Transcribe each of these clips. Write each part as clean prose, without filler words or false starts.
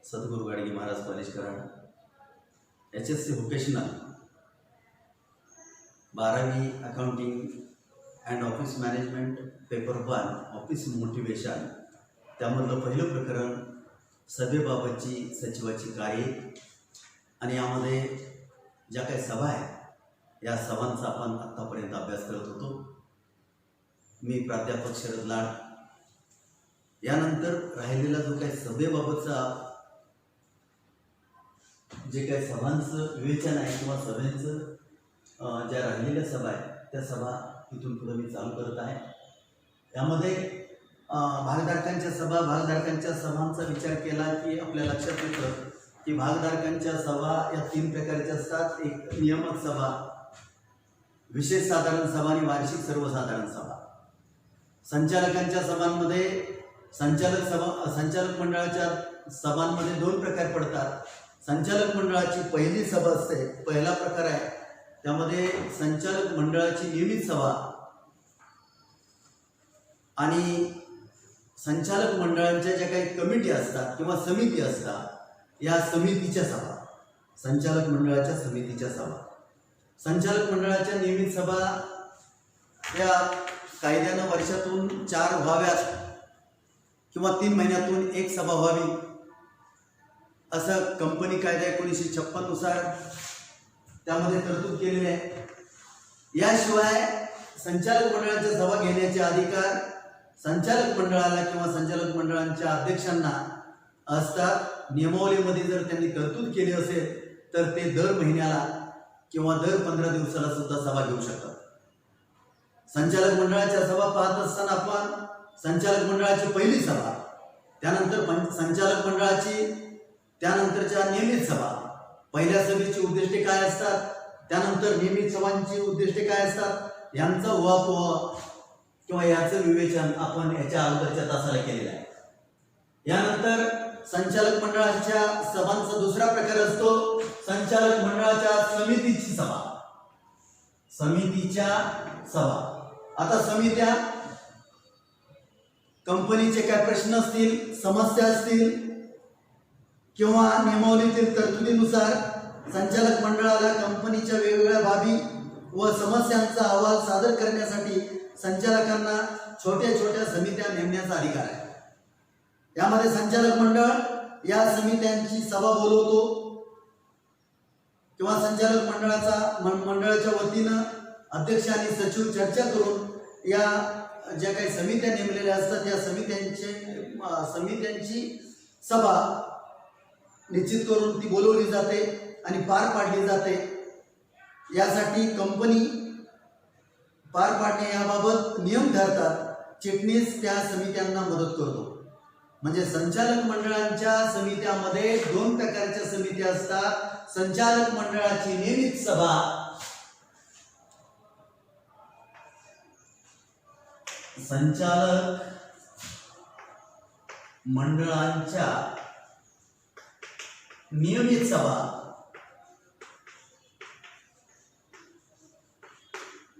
सद्गुरू Gadge Maharaj college Karad, HSC vocational, 12वी accounting and office management paper 1 office motivation, त्यामधलं पहिलं प्रकरण सभेबाबतची सचिवाची कार्ये आणि यामध्ये ज्या काही सभा आहेत या सभांचा आपण आत्तापर्यंत अभ्यास करत होतो। मी प्राध्यापक शरद लाड। यानंतर राहिलेला जो काही सभेबाबतचा जे काही सभांचं विवेचन आहे किंवा सभेचं ज्या राहिलेल्या सभा आहेत त्या सभा इथून पुढे मी चालू करत आहे। त्यामध्ये भागधारकांच्या सभांचा विचार केला की आपल्या लक्षात येतं की भागधारकांच्या सभा या 3 प्रकारच्या असतात। एक नियामक सभा, विशेष साधारण सभा आणि वार्षिक सर्वसाधारण सभा। संचालकांच्या सभांमध्ये संचालक मंडळाच्या सभांमध्ये 2 प्रकार पडतात। संचालक मंडळाची पहिली सभा असते, पहिला प्रकार आहे त्यामध्ये संचालक मंडळाची नियमित सभा आणि संचालक मंडळांच्या ज्या काही कमिटी असतात किंवा समिती असतात या समितीच्या सभा, संचालक मंडळाच्या समितीच्या सभा। संचालक मंडळाच्या नियमित सभा या कायद्यानं वर्षातून 4 व्हाव्यात किंवा 3 महिन्यातून 1 सभा व्हावी असं कंपनी कायदा 1956 नुसार त्यामध्ये तरतूद केलेली आहे। याशिवाय संचालक मंडळाच्या सभा घेण्याचे अधिकार संचालक मंडळाला किंवा संचालक मंडळांच्या अध्यक्षांना असतात। नियमावलीमध्ये जर त्यांनी तरतूद केली असेल तर ते दर महिन्याला किंवा दर 15 दिवसाला सुद्धा सभा घेऊ शकतात। संचालक मंडळाच्या सभा पाहत असताना आपण संचालक मंडळाची पहिली सभा, त्यानंतर संचालक मंडळाची त्यानंतरच्या नियमित सभा, पहिल्या सभेची उद्दिष्टे काय असतात, त्यानंतर नियमित सभांची उद्दिष्टे काय असतात यांचा उहापोह किंवा याचं विवेचन आपण याच्या अगोदरच्या तासाला केलेलं आहे। यानंतर संचालक मंडळाच्या सभांचा दुसरा प्रकार असतो संचालक मंडळाच्या समितीची सभा, समितीच्या सभा। आता समित्या कंपनीचे काय प्रश्न असतील, समस्या असतील किंवा नियमावलीतील तरतुदीनुसार संचालक मंडळाला कंपनीच्या वेगवेगळ्या बाबी व समस्यांचा अहवाल सादर करण्यासाठी संचालकांना छोट्या छोट्या समित्या नेमण्याचा अधिकार आहे। यामध्ये संचालक मंडळ या समित्यांची सभा बोलवतो किंवा संचालक मंडळाच्या वतीनं अध्यक्ष आणि सचिव चर्चा करून या ज्या काही समित्या नेमलेल्या असतात या समित्यांची सभा निश्चित करून ती बोलवली जाते आणि पार पाडली जाते। यासाठी कंपनी पार पाडणे याबाबत नियम ठरतात। चिटणीस त्या समित्यांना मदत करतो। म्हणजे संचालक मंडळांच्या समित्यामध्ये 2 प्रकारच्या समित्या असतात। संचालक मंडळाची नियमित सभा, संचालक मंडळांच्या नियमित सभा,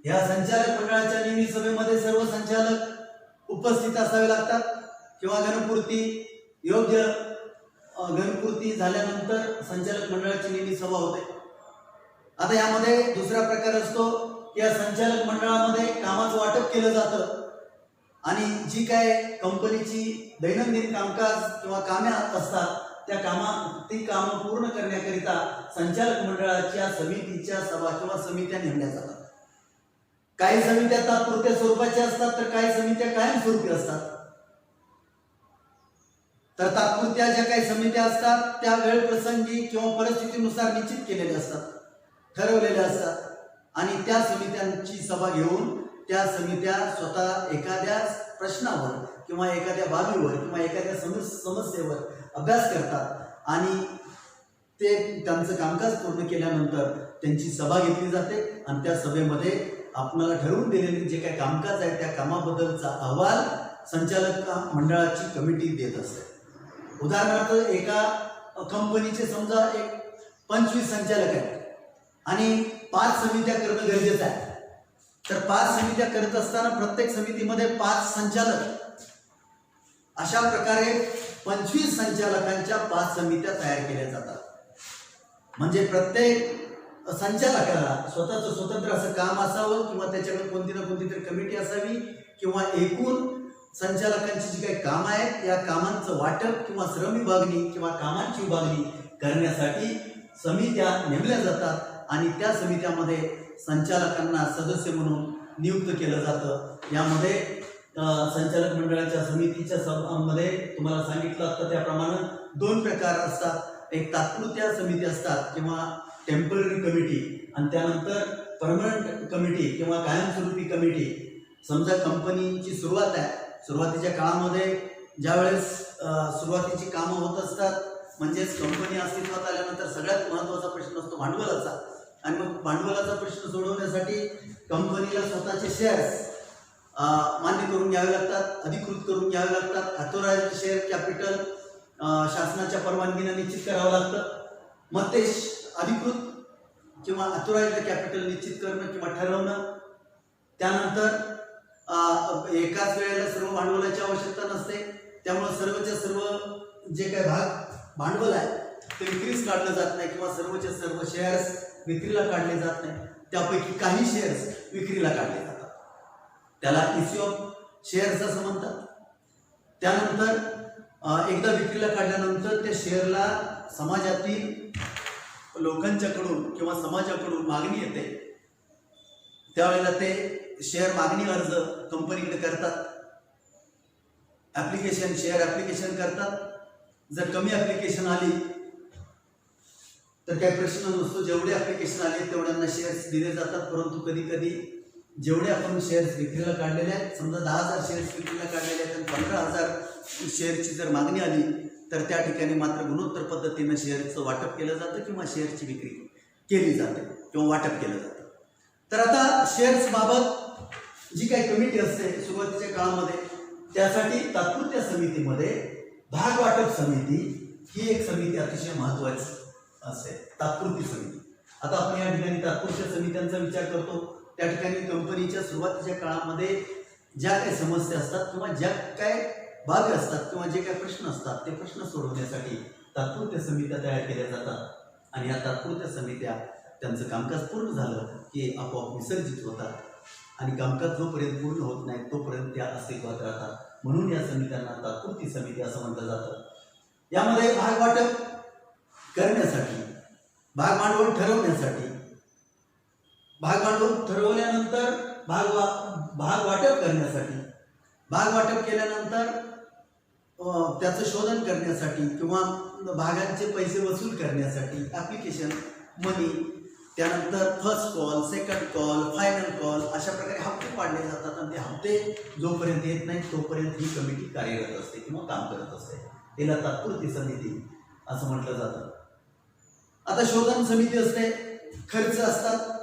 या संचालक मंडळाच्या नियमित सभेमध्ये सर्व संचालक उपस्थित असावे लागतात किंवा घनपूर्ती योग्य घनपूर्ती झाल्यानंतर संचालक मंडळाची नियमित सभा होते। आता यामध्ये दुसरा प्रकार असतो की या संचालक मंडळामध्ये कामाचं वाटप केलं जातं आणि जी काय कंपनीची दैनंदिन कामकाज किंवा कामे असतात त्या ती कामं पूर्ण करण्याकरिता संचालक मंडळाच्या समितीच्या सभा किंवा समित्या नेमल्या जातात। काही समित्या तात्पुरत्या स्वरूपाच्या असतात तर काही समित्या कायमस्वरूपी असतात। तर तात्पुरत्या ज्या काही समित्या असतात त्या वेळ प्रसंगी किंवा परिस्थितीनुसार निश्चित केलेल्या असतात, ठरवलेल्या असतात आणि त्या समित्यांची सभा घेऊन त्या समित्या स्वतः एखाद्या प्रश्नावर किंवा एखाद्या बाबीवर किंवा एखाद्या समस्येवर अभ्यास करतात आणि ते त्यांचं कामकाज पूर्ण केल्यानंतर त्यांची सभा घेतली जाते आणि त्या सभेमध्ये आपल्याला ठरवून दिलेले जे काही कामकाज आहे त्या कामाबद्दलचा अहवाल संचालक मंडळाची कमिटी देत असते। उदाहरणार्थ एका कंपनीचे समजा 25 संचालक आहेत आणि 5 समित्या करणं गरजेचं आहे। तर 5 समित्या करत असताना प्रत्येक समितीमध्ये 5 संचालक अशा प्रकारे 25 संचालकांच्या 5 समित्या तयार केल्या जातात. म्हणजे प्रत्येक संचालकाला स्वतःचं स्वतंत्र असं काम असावं किंवा त्याच्याकडे कोणती ना कोणती तरी कमिटी असावी किंवा एकूण संचालकांची जी काही कामं आहेत या कामांचं वाटप किंवा श्रम विभागणी किंवा कामांची विभागणी करण्यासाठी समित्या नेमल्या जातात आणि त्या समित्यामध्ये संचालकांना सदस्य म्हणून नियुक्त केलं जातं. यामध्ये संचालक मंडळाच्या समितीच्या मध्ये तुम्हाला सांगितलं असतं त्याप्रमाणे 2 प्रकार असतात. एक तात्पुरत्या समिती असतात किंवा टेम्पररी कमिटी आणि त्यानंतर परमनंट कमिटी किंवा कायमस्वरूपी कमिटी. समजा कंपनीची सुरुवात आहे, सुरुवातीच्या काळामध्ये ज्यावेळेस सुरुवातीची कामं होत असतात म्हणजेच कंपनी अस्तित्वात आल्यानंतर सगळ्यात महत्त्वाचा प्रश्न असतो भांडवलाचा. आणि मग भांडवलाचा प्रश्न सोडवण्यासाठी कंपनीला स्वतःचे शेअर्स मान्य करून घ्यावे लागतात, अधिकृत करून घ्यावे लागतात. अथॉराइज्ड शेअर कॅपिटल शासनाच्या परवानगीने निश्चित करावं लागतं. मग ते अधिकृत किंवा अथॉराइज्ड कॅपिटल निश्चित करणं किंवा ठरवणं. त्यानंतर एकाच वेळेला सर्व भांडवलाची आवश्यकता नसते, त्यामुळे सर्वच्या सर्व जे काही भांडवल आहे ते विक्रीस काढलं जात नाही किंवा सर्वच्या सर्व शेअर्स विक्रीला काढले जात नाही. त्यापैकी काही शेअर्स विक्रीला काढले जातात, त्याला इश्यू ऑफ शेअर्स असं म्हणतात. त्यानंतर एकदा विक्रीला काढल्यानंतर त्या शेअरला समाजातील लोकांच्याकडून किंवा समाजाकडून मागणी येते. त्यावेळेला ते शेअर मागणी अर्ज कंपनीकडे करतात, शेअर ऍप्लिकेशन करतात. जर कमी ऍप्लिकेशन आली तर काही प्रश्न नसतो, जेवढे ऍप्लिकेशन आले तेवढ्यांना शेअर्स दिले जातात. परंतु कधी कधी जेवढे आपण शेअर्स विक्रीला काढलेले आहेत, समजा 10,000 शेअर्स विक्रीला काढलेले आहेत आणि 15,000 शेअरची जर मागणी आली तर त्या ठिकाणी मात्र गुणोत्तर पद्धतीनं शेअरचं वाटप केलं जातं किंवा शेअरची विक्री केली जाते किंवा वाटप केलं जातं. तर आता शेअर्स बाबत जी काही कमिटी असते सुरुवातीच्या काळामध्ये त्यासाठी तात्पुरत्या समितीमध्ये भाग वाटप समिती ही एक समिती अतिशय महत्त्वाची असते, तात्पुरती समिती. आता आपण या ठिकाणी तात्पुरत्या समित्यांचा विचार करतो. त्या ठिकाणी कंपनीच्या सुरुवातीच्या काळामध्ये ज्या काही समस्या असतात किंवा ज्या काय बाबी असतात किंवा जे काही प्रश्न असतात ते प्रश्न सोडवण्यासाठी तात्पुरत्या समित्या तयार केल्या जातात. आणि या तात्पुरत्या समित्या त्यांचं कामकाज पूर्ण झालं की आपोआप विसर्जित होतात आणि कामकाज जोपर्यंत पूर्ण होत नाही तोपर्यंत त्या अस्तित्वात राहतात. म्हणून या समित्यांना तात्पुरती समिती असं म्हटलं जातं. यामध्ये भाग वाटप करण्यासाठी, भाग भांडवल ठरवण्यासाठी, भाग भांडवल ठरवल्यानंतर भाग वाटप करण्यासाठी, भाग वाटप केल्यानंतर त्याचं शोधन करण्यासाठी किंवा भागांचे पैसे वसूल करण्यासाठी ॲप्लिकेशन मनी, त्यानंतर first call, second call, final call अशा प्रकारे हप्ते पाडले जातात. आणि ते हप्ते जोपर्यंत येत नाहीत तोपर्यंत ही कमिटी कार्यरत असते किंवा काम करत असते. तिला तात्पुरती समिती असं म्हटलं जातं. आता शोधन समिती असते, खर्च असतात.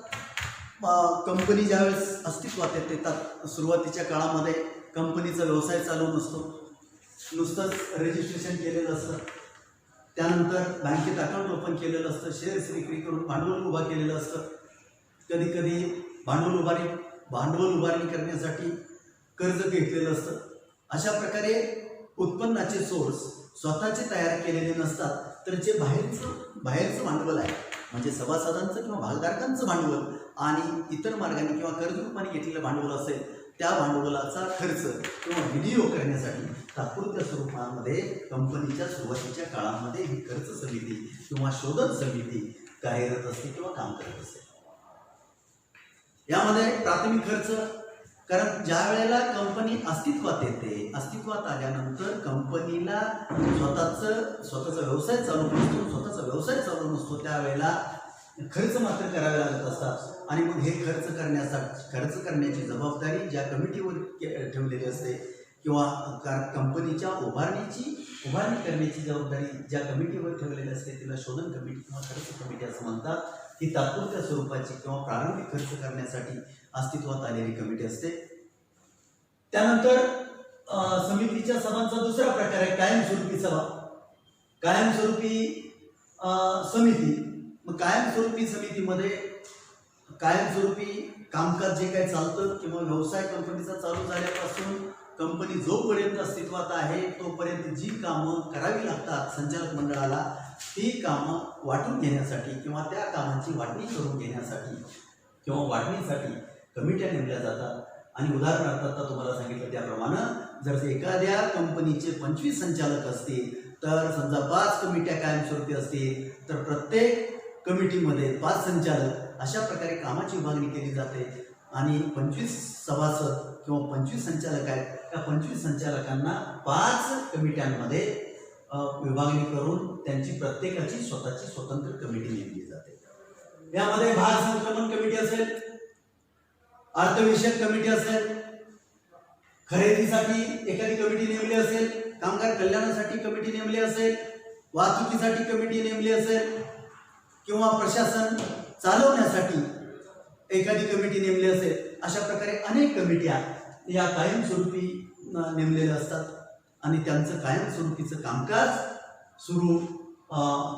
कंपनी ज्यावेळेस अस्तित्वात येतात सुरुवातीच्या काळामध्ये कंपनीचा व्यवसाय चालू नसतो, नुसतंच रजिस्ट्रेशन केलेलं असतं. त्यानंतर बँकेत अकाउंट ओपन केलेलं असतं, शेअर्स विक्री करून भांडवल उभा केलेलं असतं. कधी कधी भांडवल उभारणी करण्यासाठी कर्ज घेतलेलं असतं. अशा प्रकारे उत्पन्नाचे सोर्स स्वतःचे तयार केलेले नसतात, तर जे बाहेरचं भांडवल आहे म्हणजे सभासदांचं किंवा भागधारकांचं भांडवल आणि इतर मार्गाने किंवा कर्ज रूपाने घेतलेलं भांडवल असेल त्या भांडवलाचा खर्च किंवा विनियोग करण्यासाठी तात्पुरत्या स्वरूपामध्ये कंपनीच्या सुरुवातीच्या काळामध्ये ही खर्च समिती किंवा शोधन समिती कार्यरत असते किंवा काम करत असते. यामध्ये प्राथमिक खर्च, कारण ज्या वेळेला कंपनी अस्तित्वात येते, अस्तित्वात आल्यानंतर कंपनीला स्वतःचा व्यवसाय चालू नसतो, त्यावेळेला खर्च मात्र करावे लागत असतात. आणि मग हे खर्च करण्याची जबाबदारी ज्या कमिटीवर ठेवलेली असते किंवा कंपनीच्या उभारणी करण्याची जबाबदारी ज्या कमिटीवर ठेवलेली असते तिला शोधन कमिटी किंवा खर्च कमिटी असं म्हणतात. ही तात्पुरत्या स्वरूपाची किंवा प्रारंभिक खर्च करण्यासाठी अस्तित्वात आलेली कमिटी असते. त्यानंतर समितीच्या सभांचा दुसरा प्रकार आहे कायमस्वरूपी सभा, कायमस्वरूपी समिती. मग कायमस्वरूपी समितीमध्ये कायमस्वरूपी कामकाज जे काही चालतं किंवा व्यवसाय कंपनीचा चालू झाल्यापासून कंपनी जोपर्यंत अस्तित्वात आहे तोपर्यंत जी कामं करावी लागतात संचालक मंडळाला, ती कामं वाटून घेण्यासाठी किंवा त्या कामांची वाटणी करून घेण्यासाठी किंवा वाटणीसाठी कमिट्या नेमल्या जातात. आणि उदाहरणार्थ आता तुम्हाला सांगितलं त्याप्रमाणे जर एखाद्या कंपनीचे 25 संचालक असतील तर समजा 5 कमिट्या कायमस्वरूपी असतील तर प्रत्येक कमिटीमध्ये 5 संचालक, अशा प्रकारे कामाची विभागणी केली जाते. आणि 25 सभासद किंवा 25 संचालक आहेत, त्या 25 संचालकांना 5 कमिट्यांमध्ये विभागणी करून त्यांची प्रत्येकाची स्वतःची स्वतंत्र कमिटी नेमली जाते. यामध्ये भाग संक्रमण कमिटी असेल, अर्थविषयक कमिटी असेल, खरेदीसाठी एखादी कमिटी नेमली असेल, कामगार कल्याणासाठी कमिटी नेमली असेल, वाहतुकीसाठी कमिटी नेमली असेल किंवा प्रशासन चालवण्यासाठी एखादी कमिटी नेमली असेल, अशा प्रकारे अनेक कमिट्या या कायमस्वरूपी नेमलेल्या असतात आणि त्यांचं कायमस्वरूपीचं कामकाज सुरू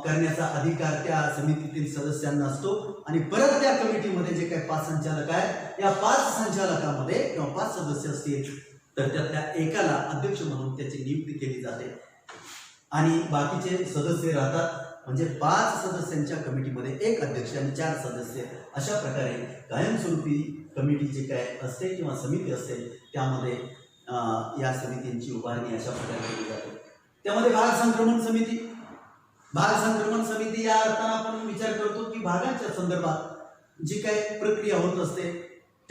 करण्याचा अधिकार त्या समितीतील सदस्यांना असतो. आणि परत त्या कमिटीमध्ये जे काही 5 संचालक आहेत, या 5 संचालकामध्ये किंवा 5 सदस्य असतील तर त्यातल्या एकाला अध्यक्ष म्हणून त्याची नियुक्ती केली जाते आणि बाकीचे सदस्य राहतात. म्हणजे 5 सदस्यांच्या कमिटीमध्ये 1 अध्यक्ष आणि 4 सदस्य, अशा प्रकारे कायमस्वरूपी कमिटी जे काय असते किंवा समिती असते त्यामध्ये या समितींची उभारणी अशा प्रकारे केली जाते. त्यामध्ये भाग संक्रमण समिती, भाग संक्रमण समिती या अर्थानं आपण विचार करतो की भागांच्या संदर्भात जी काही प्रक्रिया होत असते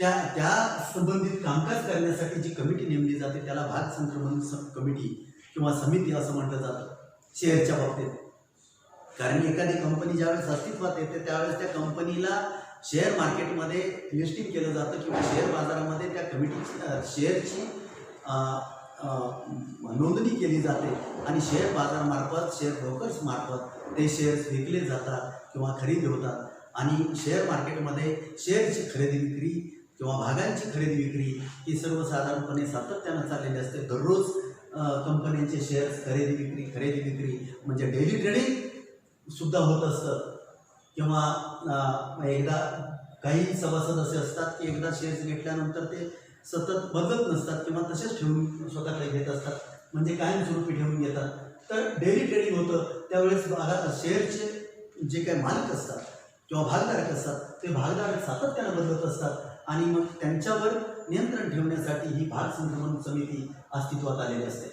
त्या संबंधित कामकाज करण्यासाठी जी कमिटी नेमली जाते त्याला भाग संक्रमण कमिटी किंवा समिती असं म्हटलं जातं. शेअरच्या बाबतीत, कारण एखादी कंपनी ज्यावेळेस अस्तित्वात येते त्यावेळेस त्या कंपनीला शेअर मार्केटमध्ये लिस्टिंग केलं जातं किंवा शेअर बाजारामध्ये त्या कमिटीची शेअरची नोंदणी केली जाते आणि शेअर बाजारामार्फत, शेअर ब्रोकर्स मार्फत ते शेअर्स विकले जातात किंवा खरेदी होतात. आणि शेअर मार्केटमध्ये शेअरची खरेदी विक्री किंवा भागांची खरेदी विक्री ही सर्वसाधारणपणे सातत्यानं चाललेली असते. दररोज कंपन्यांचे शेअर्स खरेदी विक्री म्हणजे डेली ट्रेडिंग सुद्धा होत असतं. किंवा एकदा काही सभासद असे असतात की एकदा शेअर्स घेतल्यानंतर ते सतत बदलत नसतात किंवा तसेच ठेवून स्वतःकडे घेत असतात, म्हणजे कायमस्वरूपी ठेवून घेतात. तर डेली ट्रेडिंग होतं त्यावेळेस शेअरचे जे काही मालक असतात किंवा भागधारक असतात ते भागधारक सातत्यानं बदलत असतात आणि मग त्यांच्यावर नियंत्रण ठेवण्यासाठी ही भाग संक्रमण समिती अस्तित्वात आलेली असते.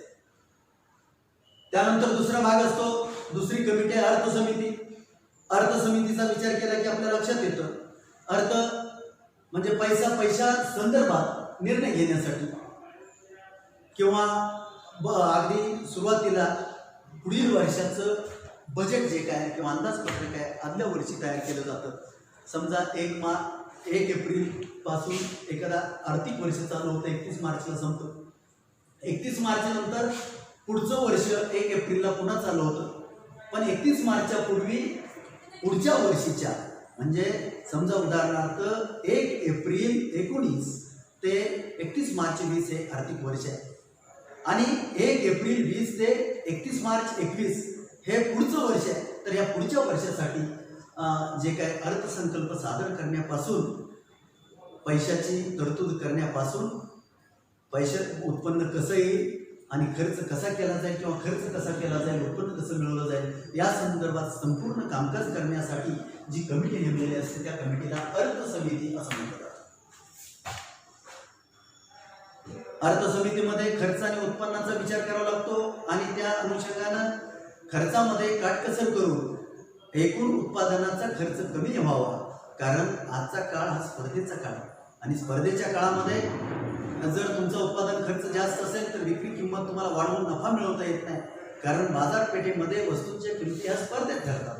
त्यानंतर दुसरा भाग असतो, दुसरी कमिटी आहे अर्थसमिती. अर्थसमितीचा विचार केला की आपल्या लक्षात येतं अर्थ म्हणजे पैशा संदर्भात निर्णय घेण्यासाठी किंवा अगदी सुरुवातीला पुढील वर्षाचं बजेट जे काय किंवा अंदाजपत्रक आहे आदल्या वर्षी तयार केलं जातं. समजा 1 एप्रिलपासून एखादा आर्थिक वर्ष चालू होतं, 31 मार्चला संपतं. 31 मार्चनंतर पुढचं वर्ष 1 एप्रिलला पुन्हा चालू होतं. पण 31 मार्चच्या पूर्वी पुढच्या वर्षीच्या म्हणजे समजा उदाहरणार्थ 1 एप्रिल 19 ते 31 मार्च 20 हे आर्थिक वर्ष आहे आणि 1 एप्रिल 20 ते 31 मार्च 21 हे पुढचं वर्ष आहे. तर या पुढच्या वर्षासाठी जे काही अर्थसंकल्प सादर करण्यापासून, पैशाची तरतूद करण्यापासून, पैशात उत्पन्न कसं येईल आणि खर्च कसा केला जाईल किंवा खर्च कसा केला जाईल, उत्पन्न कसं मिळवलं जाईल, या संदर्भात संपूर्ण कामकाज करण्यासाठी जी कमिटी नेमलेली असते त्या कमिटीला अर्थसमिती असं म्हटलं जातं. अर्थसमितीमध्ये खर्च आणि उत्पन्नाचा विचार करावा लागतो आणि त्या अनुषंगानं खर्चामध्ये काटकसर करून एकूण उत्पादनाचा खर्च कमी व्हावा. कारण आजचा काळ हा स्पर्धेचा काळ आणि स्पर्धेच्या काळामध्ये जर तुमचा उत्पादन खर्च जास्त असेल तर विक्री किंमत तुम्हाला वाढवून नफा मिळवता येत नाही. कारण बाजारपेठेमध्ये वस्तूंच्या किमती ह्या स्पर्धेत ठरतात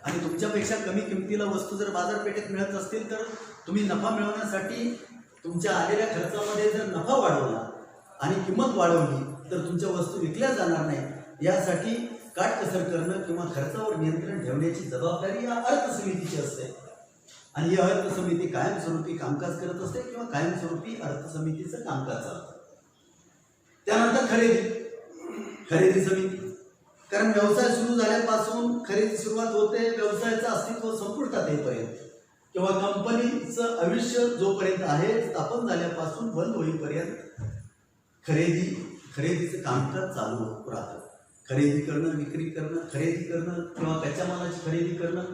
आणि तुमच्यापेक्षा कमी किमतीला वस्तू जर बाजारपेठेत मिळत असतील तर तुम्ही नफा मिळवण्यासाठी तुमच्या आलेल्या खर्चामध्ये जर नफा वाढवला आणि किंमत वाढवली तर तुमच्या वस्तू विकल्या जाणार नाही. यासाठी काटकसर करणं किंवा खर्चावर नियंत्रण ठेवण्याची जबाबदारी या अर्थसमितीची असते आणि ही अर्थसमिती कायमस्वरूपी कामकाज करत असते किंवा कायमस्वरूपी अर्थसमितीचं कामकाज चालतं. त्यानंतर खरेदी समिती, कारण व्यवसाय सुरू झाल्यापासून खरेदी सुरुवात होते, व्यवसायाचं अस्तित्व संपुष्टात येईपर्यंत किंवा कंपनीचं आयुष्य जोपर्यंत आहे स्थापन झाल्यापासून बंद होईपर्यंत खरेदीचं कामकाज चालू राहतं. खरेदी करणं, विक्री करणं, खरेदी करणं किंवा कच्च्या मालाची खरेदी करणं,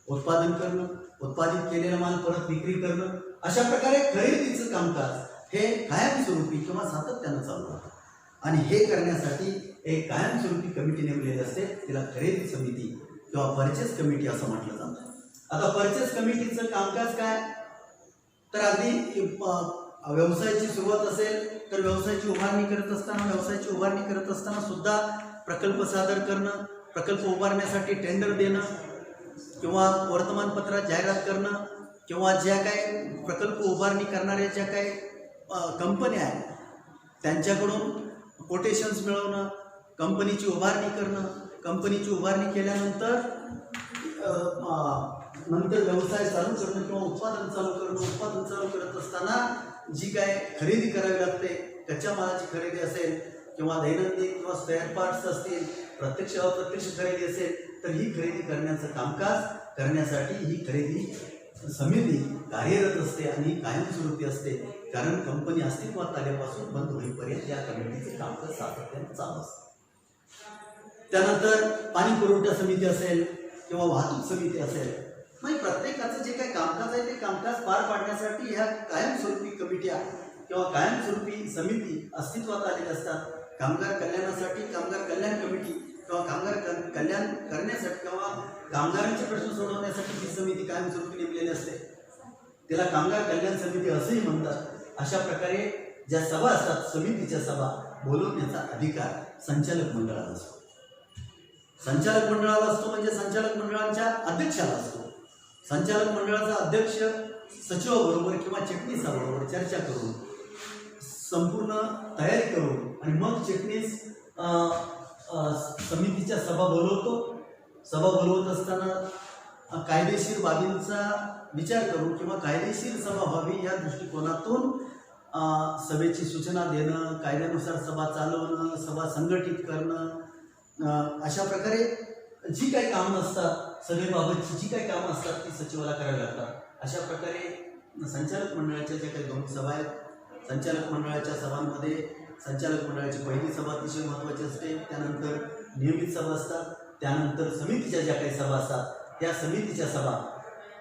उत्पादन करणं, उत्पादित केलेला माल परत विक्री करणं, अशा प्रकारे खरेदीचं कामकाज हे कायमस्वरूपी किंवा सातत्यानं चालू राहतं. आणि हे करण्यासाठी एक कायमस्वरूपी कमिटी नेमलेली असते, तिला खरेदी समिती किंवा परचेस कमिटी असं म्हटलं जातं. आता परचेस कमिटीचं कामकाज काय, तर अगदी व्यवसायाची सुरुवात असेल तर व्यवसायाची उभारणी करत असताना सुद्धा प्रकल्प सादर करणं, प्रकल्प उभारण्यासाठी टेंडर देणं किंवा वर्तमानपत्रात जाहिरात करणं किंवा ज्या काही प्रकल्प उभारणी करणाऱ्या ज्या काही कंपन्या आहेत त्यांच्याकडून कोटेशन्स मिळवणं, कंपनीची उभारणी करणं, कंपनीची उभारणी केल्यानंतर व्यवसाय चालू करणं किंवा उत्पादन चालू करत असताना जी काय खरेदी करावी लागते, कच्च्या मालाची खरेदी असेल किंवा दैनंदिन किंवा स्पेअर पार्ट्स असतील, प्रत्यक्ष अप्रत्यक्ष खरेदी असेल, तर ही खरेदी करण्याचं कामकाज करण्यासाठी ही खरेदी समिती कार्यरत असते आणि कायमस्वरूपी असते. कारण कंपनी अस्तित्वात आल्यापासून बंद होईपर्यंत या कमिटीचे कामकाज सातत्याने चालू असते. त्यानंतर पाणी पुरवठा समिती असेल किंवा वाहतूक समिती असेल, म्हणजे प्रत्येकाचं जे काही कामकाज आहे ते कामकाज पार पाडण्यासाठी ह्या कायमस्वरूपी कमिट्या किंवा कायमस्वरूपी समिती अस्तित्वात आलेल्या असतात. कामगार कल्याणासाठी कामगार कल्याण कमिटी किंवा कामगार कल्याण करण्यासाठी किंवा कामगारांचे प्रश्न सोडवण्यासाठी ही समिती कायमस्वरूपी नेमलेली असते. तिला कामगार कल्याण समिती असंही म्हणतात. अशा प्रकारे ज्या सभा असतात, समितीच्या सभा बोलवण्याचा अधिकार संचालक मंडळाला असतो. संचालक मंडळाला असतो म्हणजे संचालक मंडळाच्या अध्यक्षाला असतो. संचालक मंडळाचा अध्यक्ष सचिवाबरोबर किंवा चिटणीसाबरोबर चर्चा करून संपूर्ण तयारी करून आणि मग चिटणीस समितीच्या सभा बोलवतो. सभा बोलवत असताना कायदेशीर बाबींचा विचार करून किंवा कायदेशीर सभा व्हावी या दृष्टिकोनातून सभेची सूचना देणं, कायद्यानुसार सभा चालवणं, सभा संघटित करणं, अशा प्रकारे जी काही कामं असतात, सभेबाबतची जी काही कामं असतात ती सचिवाला करावी लागतात. अशा प्रकारे संचालक मंडळाच्या ज्या काही 2 सभा आहेत, संचालक मंडळाच्या सभांमध्ये संचालक मंडळाची पहिली सभा अतिशय महत्त्वाची असते. त्यानंतर नियमित सभा असतात. त्यानंतर समितीच्या ज्या काही सभा असतात त्या समितीच्या सभा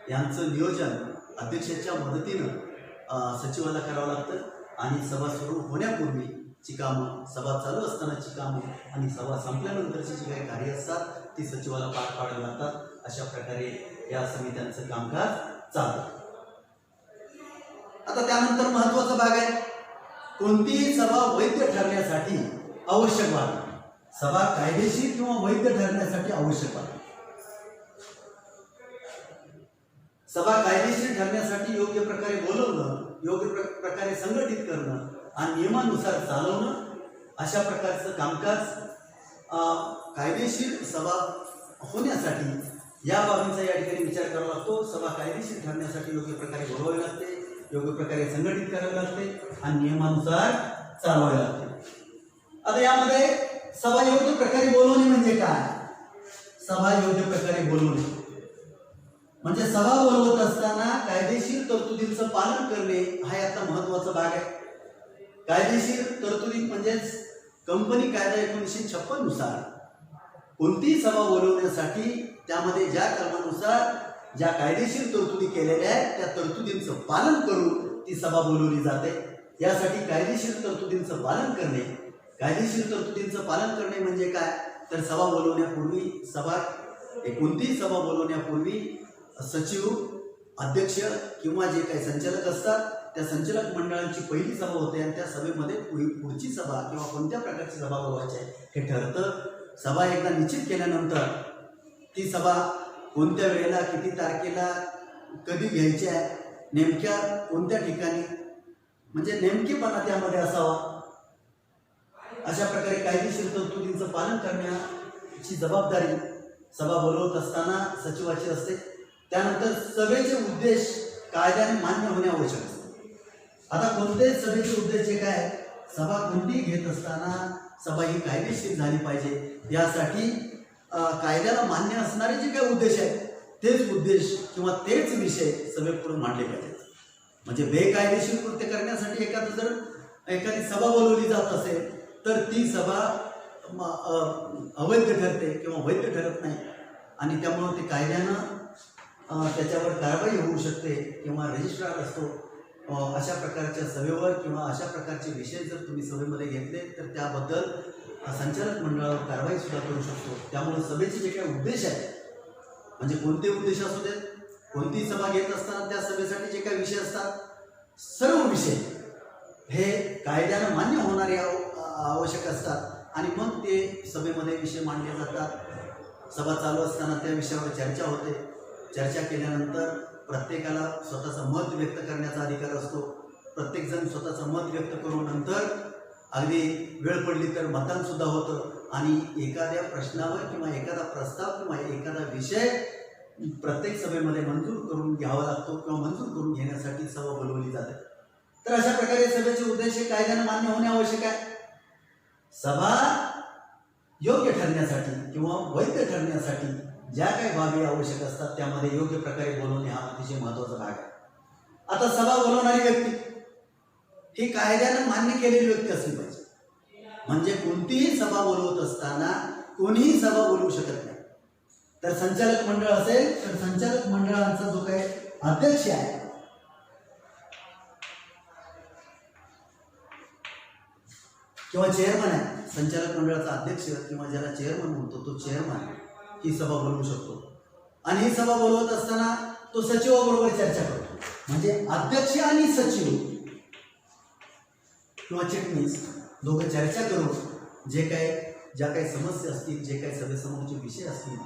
यांचं नियोजन अध्यक्षाच्या मदतीनं सचिवाला करावं लागतं. आणि सभा सुरू होण्यापूर्वीची कामं, सभा चालू असतानाची कामं आणि सभा संपल्यानंतरची जी काही कार्य असतात ती सचिवाला पार पाडावी लागतात. अशा प्रकारे या समित्यांचं कामकाज चालतं. आता त्यानंतर महत्त्वाचा भाग आहे, कोणतीही सभा वैध ठरण्यासाठी आवश्यक बाब. सभा कायदेशीर किंवा वैध ठरण्यासाठी आवश्यक बाब. सभा कायदेशीर ठरण्यासाठी योग्य प्रकारे बोलवणं, योग्य प्रकारे संघटित करणं आणि नियमानुसार चालवणं, अशा प्रकारचं कामकाज कायदेशीर सभा होण्यासाठी या बाबींचा या ठिकाणी विचार करावा लागतो. सभा कायदेशीर ठरण्यासाठी योग्य प्रकारे बोलवावी लागते, योग्य प्रकारे संघटित करावे लागते आणि नियमानुसार चालवावे लागते. आता यामध्ये सभा योग्य प्रकारे बोलवणे म्हणजे काय? सभा योग्य प्रकारे बोलवणे म्हणजे सभा बोलवत असताना कायदेशीर तरतुदींचं पालन करणे हा याचा महत्त्वाचा भाग आहे. कायदेशीर तरतुदी म्हणजेच कंपनी कायदा 1956 नुसार कोणतीही सभा बोलवण्यासाठी त्यामध्ये ज्या कलमानुसार ज्या कायदेशीर तरतुदी केलेल्या आहेत त्या तरतुदींचं पालन करून ती सभा बोलवली जाते. यासाठी कायदेशीर तरतुदींचं पालन करणे, कायदेशीर तरतुदींचं पालन करणे म्हणजे काय, तर सभा बोलवण्यापूर्वी कोणतीही सभा बोलवण्यापूर्वी सचिव, अध्यक्ष किंवा जे काही संचालक असतात त्या संचालक मंडळांची पहिली सभा होते आणि त्या सभेमध्ये पुढची सभा किंवा कोणत्या प्रकारची सभा बोलवायची आहे हे ठरतं. सभा एकदा निश्चित केल्यानंतर ती सभा कोणत्या वेळेला, किती तारखेला, कधी घ्यायची आहे, नेमक्या कोणत्या ठिकाणी, म्हणजे नेमकेपणा त्यामध्ये असावा. अशा प्रकारे कायदेशीर तरतुदींचं पालन करण्याची जबाबदारी सभा बोलवत असताना सचिवाची असते. त्यानंतर सभेचे उद्देश कायद्याने मान्य होणे आवश्यक असते. आता कोणत्याही सभेचे उद्देश जे काय, सभा कोणतीही घेत असताना सभा ही कायदेशीर झाली पाहिजे. यासाठी कायद्याला मान्य असणारे जे काही उद्देश आहेत तेच उद्देश किंवा तेच विषय सभेपुढे मांडले पाहिजेत. म्हणजे बेकायदेशीर कृत्य करण्यासाठी एखादं जर एखादी सभा बोलवली जात असेल तर ती सभा अवैध ठरते किंवा वैध ठरत नाही आणि त्यामुळं ते कायद्यानं त्याच्यावर कारवाई होऊ शकते किंवा रजिस्ट्रार असतो. अशा प्रकारच्या सभेवर किंवा अशा प्रकारचे विषय जर तुम्ही सभेमध्ये घेतले तर त्याबद्दल संचालक मंडळावर कारवाई सुद्धा करू शकतो. त्यामुळे सभेचे जे काही उद्देश आहेत म्हणजे कोणते उद्देश असू देत, कोणती सभा घेत असताना त्या सभेसाठी जे काही विषय असतात सर्व विषय हे कायद्यानं मान्य होणारे आवश्यक असतात आणि मग ते सभेमध्ये विषय मांडले जातात. सभा चालू असताना त्या विषयावर चर्चा होते. चर्चा केल्यानंतर प्रत्येकाला स्वतःचं मत व्यक्त करण्याचा अधिकार असतो. प्रत्येकजण स्वतःचं मत व्यक्त करून नंतर अगदी वेळ पडली तर मतदान सुद्धा होतं आणि एखाद्या प्रश्नावर किंवा एखादा प्रस्ताव किंवा एखादा विषय प्रत्येक सभेमध्ये मंजूर करून घ्यावा लागतो किंवा मंजूर करून घेण्यासाठी सभा बोलवली जाते. तर अशा प्रकारे सभेचे उद्देश हे कायद्याने मान्य होणे आवश्यक आहे. सभा योग्य ठरण्यासाठी किंवा वैध ठरण्यासाठी ज्या काही बाबी आवश्यक असतात त्यामध्ये योग्य प्रकारे बोलवणे हा अतिशय महत्त्वाचा भाग आहे. आता सभा बोलवणारी व्यक्ती ही कायद्यानं मान्य केलेली व्यक्ती असली पाहिजे. म्हणजे कोणतीही सभा बोलवत असताना कोणीही सभा बोलवू शकत नाही. तर संचालक मंडळ असेल तर संचालक मंडळाचा जो काही अध्यक्ष आहे किंवा चेअरमन आहे, संचालक मंडळाचा अध्यक्ष किंवा ज्याला चेअरमन म्हणतो तो चेअरमन ही सभा बोलवू शकतो. आणि ही सभा बोलवत असताना तो सचिवाबरोबर चर्चा करतो. म्हणजे अध्यक्ष आणि सचिव किंवा चिटणीस दोघं चर्चा करून ज्या काही समस्या असतील, जे काही सभेसमोरचे विषय असतील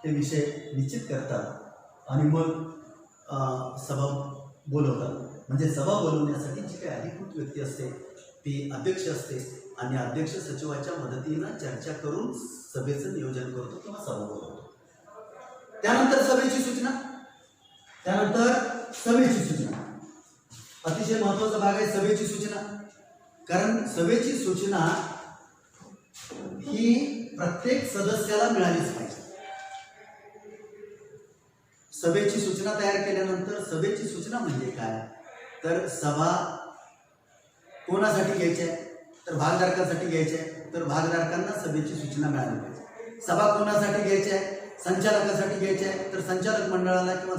ते विषय निश्चित करतात आणि मग सभा बोलवतात. म्हणजे सभा बोलवण्यासाठी जी काही अधिकृत व्यक्ती असते ती अध्यक्ष असते आणि अध्यक्ष सचिवाच्या मदतीनं चर्चा करून सभेचं नियोजन करतो किंवा सभा बोलवतो. त्यानंतर सभेची सूचना अतिशय महत्त्वाचा भाग आहे सभेची सूचना. कारण सभेची सूचना ही प्रत्येक सदस्याला मिळालीच पाहिजे. सभेची सूचना तयार केल्यानंतर सभेची सूचना म्हणजे काय तर सभा कोणासाठी घ्यायची आहे तर भागधारकांसाठी घ्यायची आहे तर भागधारकांना सभेची सूचना मिळाली पाहिजे. सभा कोणासाठी घ्यायची आहे संचालकासाठी घ्यायची आहे तर संचालक मंडळाला किंवा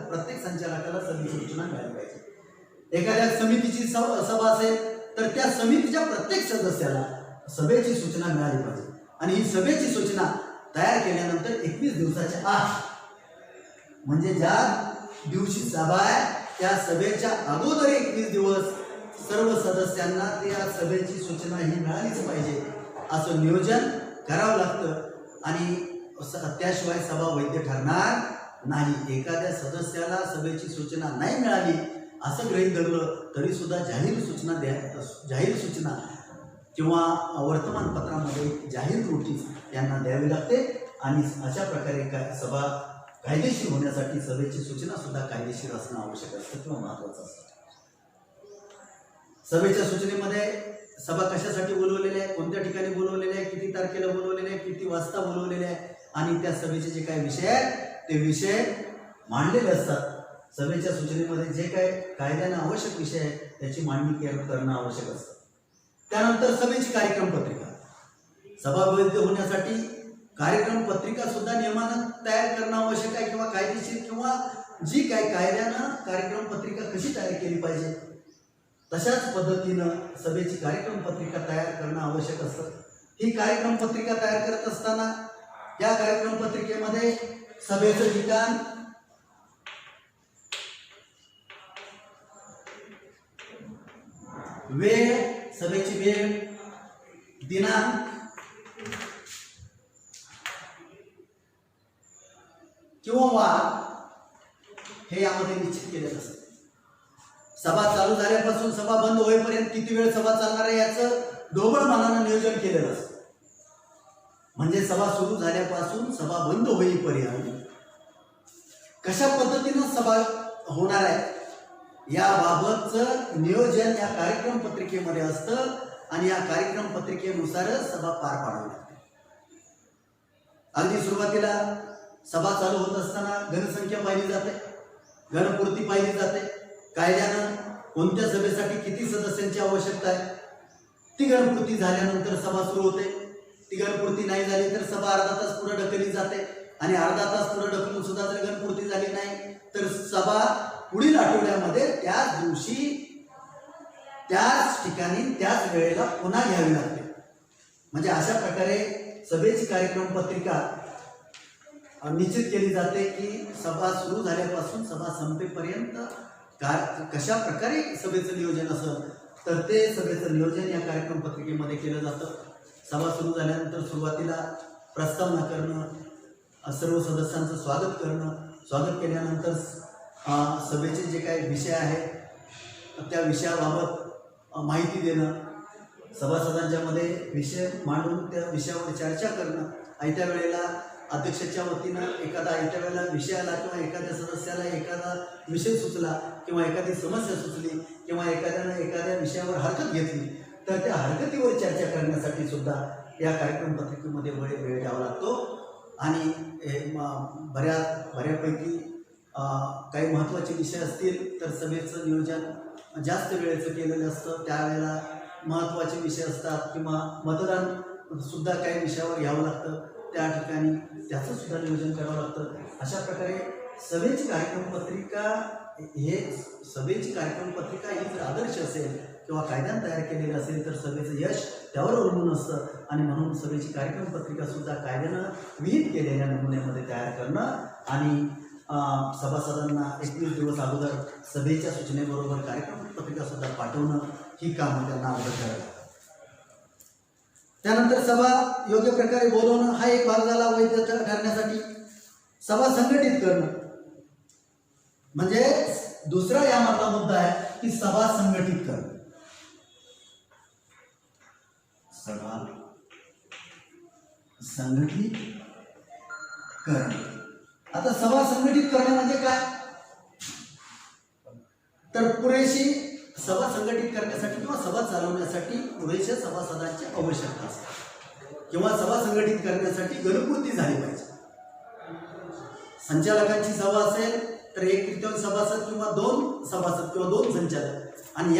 प्रत्येक संचालकाला सभेची सूचना मिळाली पाहिजे. एखाद्या समितीची सभा असेल तर त्या समितीच्या प्रत्येक सदस्याला सभेची सूचना मिळाली पाहिजे. आणि ही सभेची सूचना तयार केल्यानंतर 21 दिवसाच्या आत म्हणजे ज्या दिवशी सभा आहे त्या सभेच्या अगोदर 21 दिवस सर्व सदस्यांना त्या सभेची सूचना ही मिळालीच पाहिजे असं नियोजन करावं लागतं. आणि त्याशिवाय सभा वैध ठरणार नाही. एखाद्या सदस्याला सभेची सूचना नाही मिळाली असं गृहीत धरलं तरी सुद्धा जाहीर सूचना किंवा वर्तमानपत्रामध्ये जाहीर नोटीस यांना द्यावी लागते. आणि अशा प्रकारे सभा कायदेशीर होण्यासाठी सभेची सूचना सुद्धा कायदेशीर असणं आवश्यक असतं किंवा महत्त्वाचं असतं. सभेच्या सूचनेमध्ये सभा कशासाठी बोलवलेली आहे, कोणत्या ठिकाणी बोलवलेली आहे, किती तारखेला बोलवलेले आहे, किती वाजता बोलवलेले आहे आणि त्या सभेचे जे काही विषय आहेत ते विषय मांडलेले असतात. सभेच्या सूचनेमध्ये जे काही कायद्याने आवश्यक विषय आहेत त्याची मांडणी करणं आवश्यक असतं. त्यानंतर सभेची कार्यक्रम पत्रिका. सभा वैध होण्यासाठी कार्यक्रम पत्रिका सुद्धा नियमानं तयार करणं आवश्यक आहे किंवा कायदेशीर किंवा जी काही कायद्यानं कार्यक्रम पत्रिका कशी तयार केली पाहिजे तशाच पद्धतीनं सभेची कार्यक्रम पत्रिका तयार करणं आवश्यक असतं. ही कार्यक्रम पत्रिका तयार करत असताना या कार्यक्रम पत्रिकेमध्ये सभेचं ठिकाण, वेळ, सभेची वेळ, दिनांक किंवा वार हे यामध्ये निश्चित केलेलं असतं. सभा चालू झाल्यापासून सभा बंद होईपर्यंत किती वेळ सभा चालणार आहे याचं ढोबळ मनानं नियोजन केलेलं असतं. म्हणजे सभा सुरू झाल्यापासून सभा बंद होईपर्यंत कशा पद्धतीनं सभा होणार आहे याबाबतचं नियोजन या कार्यक्रम पत्रिकेमध्ये असतं आणि या कार्यक्रम पत्रिकेनुसारच सभा पार पाडावी लागते. अगदी सुरुवातीला सभा चालू होत असताना घनसंख्या पाहिली जाते, घनपूर्ती पाहिली जाते. कायद्यानं कोणत्या सभेसाठी किती सदस्यांची आवश्यकता आहे, तिघांपूर्ती झाल्यानंतर सभा सुरू होते. तिघांपूर्ती नाही झाली तर सभा अर्धा तास पुढे ढकलली जाते आणि अर्धा तास पुढे ढकलून सुद्धा जर गणपूर्ती झाली नाही तर सभा पुढील आठवड्यामध्ये त्याच दिवशी त्याच ठिकाणी त्याच वेळेला पुन्हा घ्यावी लागते. म्हणजे अशा प्रकारे सभेची कार्यक्रम पत्रिका निश्चित केली जाते की सभा सुरू झाल्यापासून सभा संपेपर्यंत कशा प्रकारे सभेचं नियोजन असेल तर ते सभेचं नियोजन या कार्यक्रम पत्रिकेमध्ये केलं जातं. सभा सुरू झाल्यानंतर सुरुवातीला प्रस्तावना करणं, सर्व सदस्यांचं स्वागत करणं, स्वागत केल्यानंतर सभेचे जे काही विषय आहेत त्या विषयाबाबत माहिती देणं, सभासदांच्या मध्ये विषय मांडून त्या विषयावर चर्चा करणं. आयत्या वेळेला अध्यक्षाच्या वतीनं एखादा आयत्या वेळेला विषय आला किंवा एखाद्या सदस्याला एखादा विषय सुचला किंवा एखादी समस्या सुचली किंवा एखाद्यानं एखाद्या विषयावर हरकत घेतली तर त्या हरकतीवर चर्चा करण्यासाठी सुद्धा या कार्यक्रम पत्रिकेमध्ये वेळ द्यावा लागतो. आणि बऱ्यापैकी काही महत्त्वाचे विषय असतील तर सभेचं नियोजन जास्त वेळेचं केलेलं असतं. त्यावेळेला महत्त्वाचे विषय असतात किंवा मतदान सुद्धा काही विषयावर घ्यावं लागतं, त्या ठिकाणी त्याचं सुद्धा नियोजन करावं लागतं. अशा प्रकारे सभेची कार्यक्रम पत्रिका सभेची कार्यक्रम पत्रिका ही जर आदर्श असेल किंवा कायद्यानं तयार केलेलं असेल तर सभेचं यश त्यावर अवलंबून असतं. आणि म्हणून सभेची कार्यक्रम पत्रिका सुद्धा कायद्यानं विहित केलेल्या नमुन्यामध्ये तयार करणं आणि सभासदांना 21 दिवस अगोदर सभेच्या सूचनेबरोबर कार्यक्रम पत्रिका सुद्धा पाठवणं ही कामं त्यांना अवघड करावी लागतात. त्यानंतर सभा योग्य प्रकारे बोलवणं हा एक भाग झाला. वैध ठरण्यासाठी सभा संघटित करणं म्हणजे दुसरा यामधला मुद्दा आहे की सभा संघटित करणं. सभा संघटित करणं. आता सभा संघटित करणं म्हणजे काय तर पुरेशी सभा संघटित करण्यासाठी किंवा सभा चालवण्यासाठी पुरेशा सभासदांची आवश्यकता असते किंवा सभा संघटित करण्यासाठी गणपूर्ती झाली पाहिजे. संचालकांची सभा असेल तर 1/3 सभासद किंवा 2 सभासद किंवा 2 संचालक आणि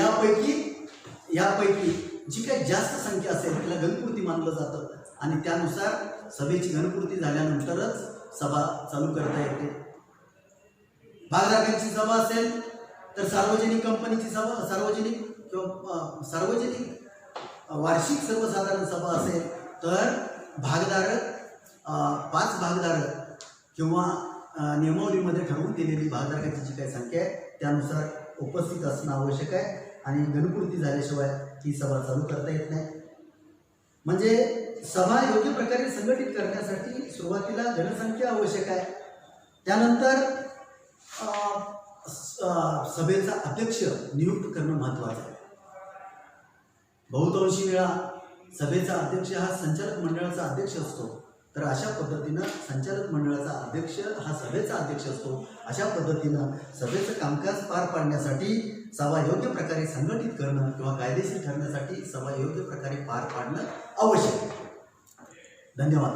यापैकी जी काही जास्त संख्या असेल त्याला गणपूर्ती मानलं जातं आणि त्यानुसार सभेची गणपूर्ती झाल्यानंतरच सभा चालू करता येते. भागधारकांची सभा असेल तर सार्वजनिक कंपनीची सभा, सार्वजनिक वार्षिक सर्वसाधारण सभा असेल तर भागधारक 5 भागधारक किंवा नियमावलीमध्ये ठरवून दिलेली भागधारकांची जी काही संख्या आहे त्यानुसार उपस्थित असणं आवश्यक आहे आणि गणपूर्ती झाल्याशिवाय ही सभा चालू करता येत नाही. म्हणजे सभा योग्य प्रकारे संघटित करण्यासाठी सुरुवातीला जनसंख्या आवश्यक आहे. त्यानंतर सभेचा अध्यक्ष नियुक्त करणं महत्त्वाचं आहे. बहुतांशी वेळा सभेचा अध्यक्ष हा संचालक मंडळाचा अध्यक्ष असतो. तर अशा पद्धतीनं संचालक मंडळाचा अध्यक्ष हा सभेचा अध्यक्ष असतो. अशा पद्धतीनं सभेचं कामकाज पार पाडण्यासाठी सभा योग्य प्रकारे संघटित करणं किंवा कायदेशीर ठरण्यासाठी सभा योग्य प्रकारे पार पाडणं आवश्यक आहे. धन्यवाद.